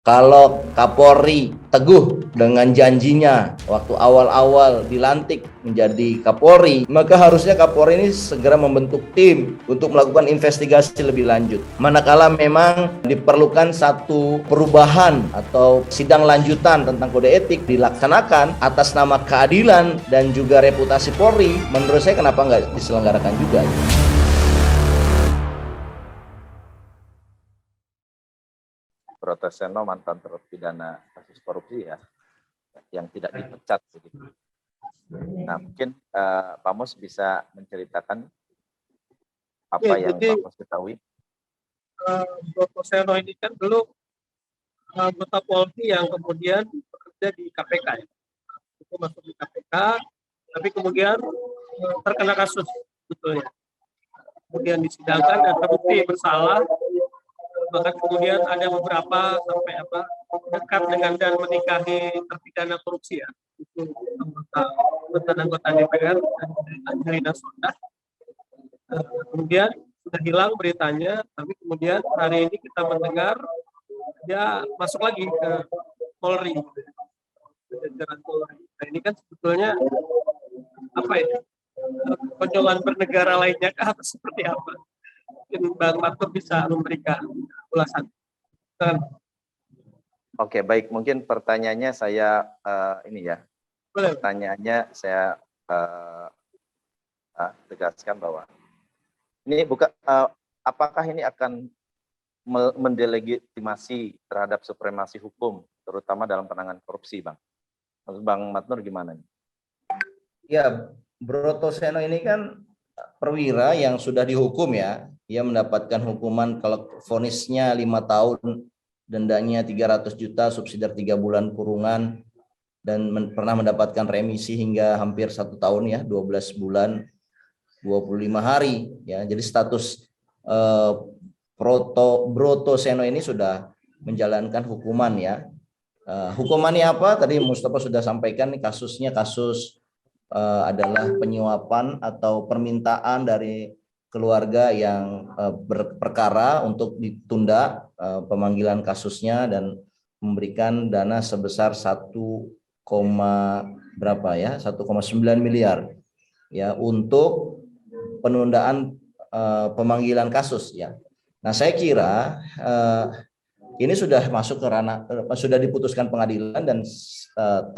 Kalau Kapolri teguh dengan janjinya waktu awal-awal dilantik menjadi Kapolri, maka harusnya Kapolri ini segera membentuk tim untuk melakukan investigasi lebih lanjut. Manakala memang diperlukan satu perubahan atau sidang lanjutan tentang kode etik dilaksanakan atas nama keadilan dan juga reputasi Polri, menurut saya kenapa nggak diselenggarakan juga? Broto Seno mantan terpidana kasus korupsi ya, yang tidak dipecat begitu. Nah, mungkin Pak Mus bisa menceritakan apa yang Pak Mus ketahui. Broto Seno ini kan dulu anggota Polri yang kemudian bekerja di KPK ya. Itu masuk di KPK, tapi kemudian terkena kasus sebetulnya. Kemudian disidangkan dan terbukti bersalah. Bahkan kemudian ada beberapa sampai dekat dengan dan menikahi terpidana korupsi ya. Itu anggota DPR dan Angelina Sondakh. Kemudian sudah hilang beritanya, tapi kemudian hari ini kita mendengar dia masuk lagi ke Polri, jajaran Polri. Nah ini kan sebetulnya apa ya? Konyolان bernegara lainnya kah atau seperti apa? Mungkin Bang Matur bisa memberikan ulasan. Oke, baik. Mungkin pertanyaannya saya ini ya. Boleh. Pertanyaannya saya tegaskan bahwa ini bukan apakah ini akan mendelegitimasi terhadap supremasi hukum, terutama dalam penanganan korupsi, Bang? Menurut Bang Matnur gimana? Ya, Broto Seno ini kan perwira yang sudah dihukum ya. Ia mendapatkan hukuman kalau vonisnya 5 tahun, dendanya 300 juta, subsidiar 3 bulan kurungan, dan pernah mendapatkan remisi hingga hampir 1 tahun ya, 12 bulan 25 hari ya. Jadi status Broto Seno ini sudah menjalankan hukuman ya. Hukumannya apa? Tadi Mustafa sudah sampaikan, kasusnya kasus adalah penyuapan atau permintaan dari keluarga yang berperkara untuk ditunda pemanggilan kasusnya dan memberikan dana sebesar 1, berapa ya, 1,9 miliar ya untuk penundaan pemanggilan kasus ya. Nah, saya kira ini sudah masuk ke ranah, sudah diputuskan pengadilan dan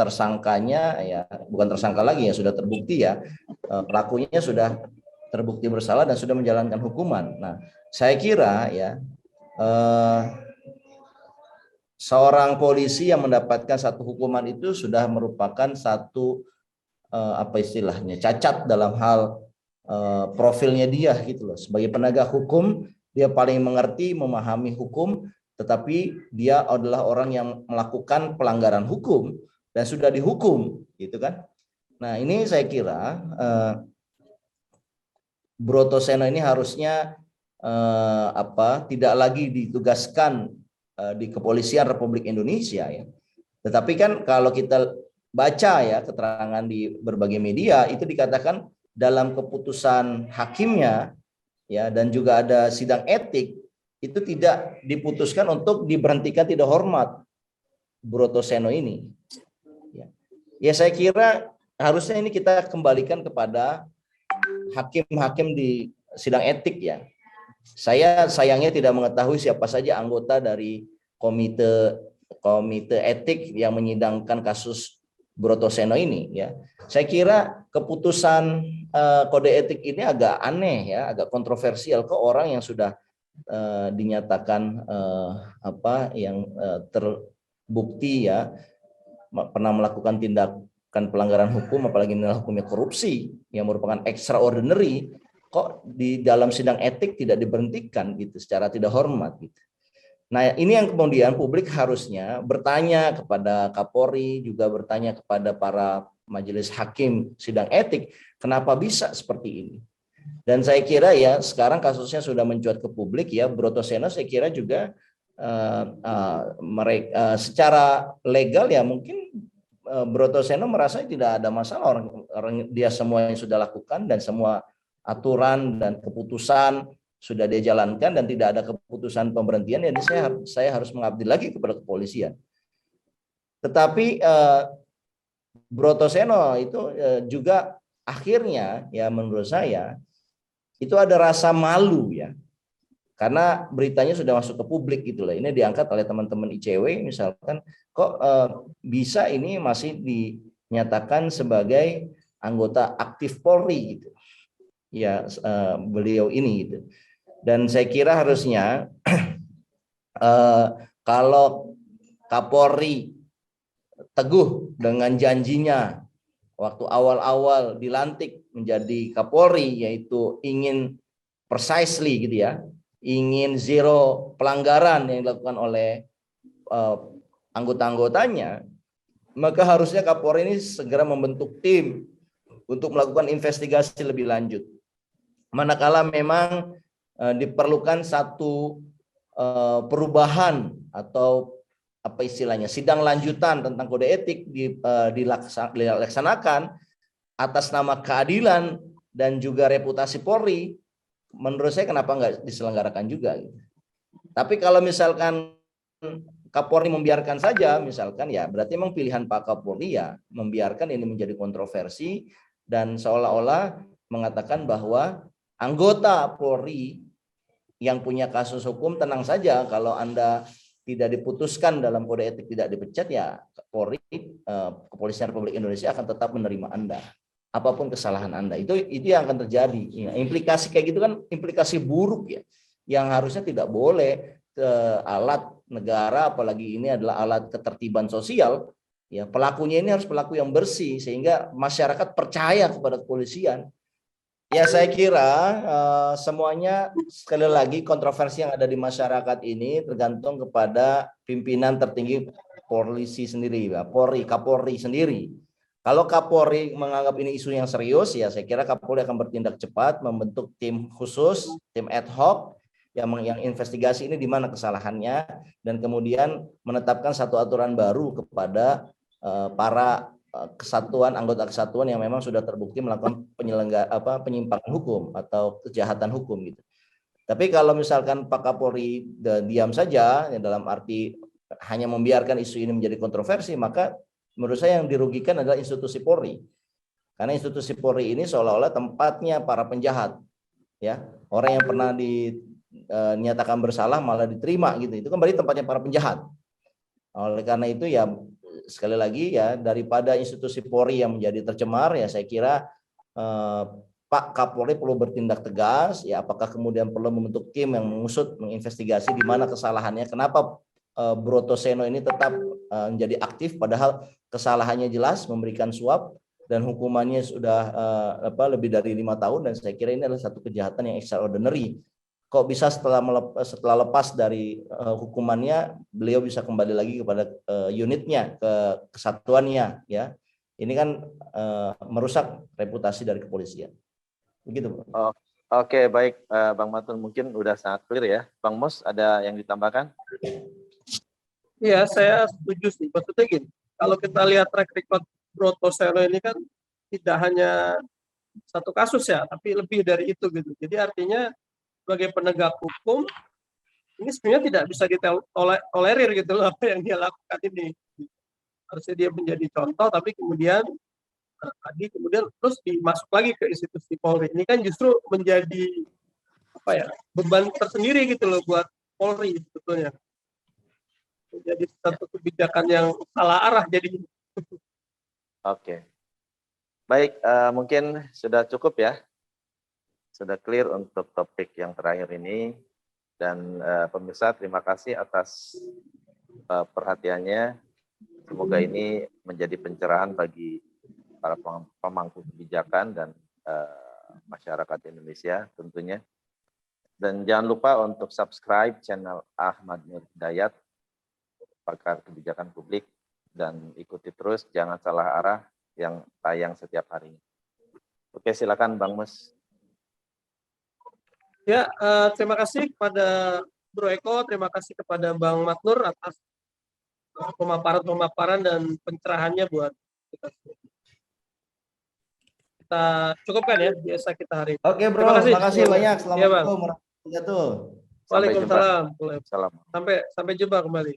tersangkanya ya, bukan tersangka lagi ya, sudah terbukti ya, pelakunya sudah terbukti bersalah dan sudah menjalankan hukuman. Nah, saya kira ya seorang polisi yang mendapatkan satu hukuman itu sudah merupakan satu apa istilahnya, cacat dalam hal profilnya dia gitu loh. Sebagai penegak hukum, dia paling mengerti, memahami hukum, tetapi dia adalah orang yang melakukan pelanggaran hukum dan sudah dihukum, gitu kan? Nah, ini saya kira Broto Seno ini harusnya tidak lagi ditugaskan di Kepolisian Republik Indonesia ya. Tetapi kan kalau kita baca ya keterangan di berbagai media itu dikatakan dalam keputusan hakimnya ya, dan juga ada sidang etik, itu tidak diputuskan untuk diberhentikan tidak hormat Broto Seno ini. Ya, saya kira harusnya ini kita kembalikan kepada hakim-hakim di sidang etik ya. Saya sayangnya tidak mengetahui siapa saja anggota dari komite etik yang menyidangkan kasus Broto Seno ini ya. Saya kira keputusan kode etik ini agak aneh ya, agak kontroversial ke orang yang sudah dinyatakan terbukti ya pernah melakukan tindakan pelanggaran hukum, apalagi hukumnya korupsi yang merupakan extraordinary, kok di dalam sidang etik tidak diberhentikan gitu secara tidak hormat gitu. Nah, ini yang kemudian publik harusnya bertanya kepada Kapolri, juga bertanya kepada para majelis hakim sidang etik, kenapa bisa seperti ini? Dan saya kira ya sekarang kasusnya sudah mencuat ke publik ya, Broto Seno saya kira juga secara legal ya mungkin Broto Seno merasa tidak ada masalah, orang dia semua yang sudah lakukan dan semua aturan dan keputusan sudah dia jalankan dan tidak ada keputusan pemberhentian, ya saya harus mengabdi lagi kepada kepolisian. Tetapi Brotoseno itu juga akhirnya ya menurut saya itu ada rasa malu ya, karena beritanya sudah masuk ke publik gitu lah. Ini diangkat oleh teman-teman ICW misalkan, kok bisa ini masih dinyatakan sebagai anggota aktif Polri gitu. Ya beliau ini gitu. Dan saya kira harusnya kalau Kapolri teguh dengan janjinya waktu awal-awal dilantik menjadi Kapolri, yaitu ingin precisely gitu ya, ingin zero pelanggaran yang dilakukan oleh anggota-anggotanya, maka harusnya Kapolri ini segera membentuk tim untuk melakukan investigasi lebih lanjut. Manakala memang diperlukan satu perubahan atau apa istilahnya sidang lanjutan tentang kode etik dilaksanakan atas nama keadilan dan juga reputasi Polri, menurut saya kenapa nggak diselenggarakan juga? Tapi kalau misalkan Kapolri membiarkan saja, misalkan ya berarti memang pilihan Pak Kapolri ya membiarkan ini menjadi kontroversi dan seolah-olah mengatakan bahwa anggota Polri yang punya kasus hukum tenang saja, kalau Anda tidak diputuskan dalam kode etik tidak dipecat ya Polri, Kepolisian Republik Indonesia akan tetap menerima Anda apapun kesalahan Anda. Itu yang akan terjadi. Ya, implikasi kayak gitu kan implikasi buruk ya, yang harusnya tidak boleh alat negara, apalagi ini adalah alat ketertiban sosial. Ya, pelakunya ini harus pelaku yang bersih sehingga masyarakat percaya kepada kepolisian. Ya saya kira semuanya sekali lagi kontroversi yang ada di masyarakat ini tergantung kepada pimpinan tertinggi polisi sendiri, ya, Polri, Kapolri sendiri. Kalau Kapolri menganggap ini isu yang serius, ya saya kira Kapolri akan bertindak cepat, membentuk tim khusus, tim ad hoc yang investigasi ini di mana kesalahannya dan kemudian menetapkan satu aturan baru kepada para kesatuan, anggota kesatuan yang memang sudah terbukti melakukan penyimpangan hukum atau kejahatan hukum gitu. Tapi kalau misalkan Pak Kapolri diam saja, ya dalam arti hanya membiarkan isu ini menjadi kontroversi, maka menurut saya yang dirugikan adalah institusi Polri. Karena institusi Polri ini seolah-olah tempatnya para penjahat, ya orang yang pernah dinyatakan bersalah malah diterima gitu. Itu kan berarti tempatnya para penjahat. Oleh karena itu ya sekali lagi ya daripada institusi Polri yang menjadi tercemar ya saya kira Pak Kapolri perlu bertindak tegas ya, apakah kemudian perlu membentuk tim yang mengusut menginvestigasi di mana kesalahannya, kenapa Brotoseno ini tetap menjadi aktif padahal kesalahannya jelas memberikan suap dan hukumannya sudah lebih dari 5 tahun dan saya kira ini adalah satu kejahatan yang extraordinary. Kok bisa setelah lepas dari hukumannya beliau bisa kembali lagi kepada unitnya, ke kesatuannya ya. Ini kan merusak reputasi dari kepolisian. Begitu, Bro. Oh, Oke, baik Bang Matur, mungkin udah sangat clear ya. Bang Mus ada yang ditambahkan? Iya, saya setuju sih. Maksudnya gini, kalau kita lihat track record Brotoseno ini kan tidak hanya satu kasus ya, tapi lebih dari itu gitu. Jadi artinya sebagai penegak hukum ini sebenarnya tidak bisa ditolerir gitu loh apa yang dia lakukan ini. Harusnya dia menjadi contoh, tapi kemudian kemudian terus dimasuk lagi ke institusi Polri. Ini kan justru menjadi apa ya beban tersendiri gitu loh buat Polri sebetulnya. Menjadi satu kebijakan yang salah arah jadi. Oke. Baik, mungkin sudah cukup ya. Sudah clear untuk topik yang terakhir ini. Dan pemirsa, terima kasih atas perhatiannya. Semoga ini menjadi pencerahan bagi para pemangku kebijakan dan masyarakat Indonesia tentunya. Dan jangan lupa untuk subscribe channel Ahmad Nur Hidayat, pakar kebijakan publik, dan ikuti terus Jangan Salah Arah yang tayang setiap harinya. Oke, silakan Bang Mus. Ya, terima kasih kepada Bro Eko, terima kasih kepada Bang Matnur atas pemaparan dan pencerahannya buat kita. Kita cukupkan ya biasa kita hari ini. Oke, Bro. Terima kasih banyak. Assalamualaikum. Ya tuh. Sampai jumpa. Waalaikumsalam. Salam. Sampai jumpa kembali.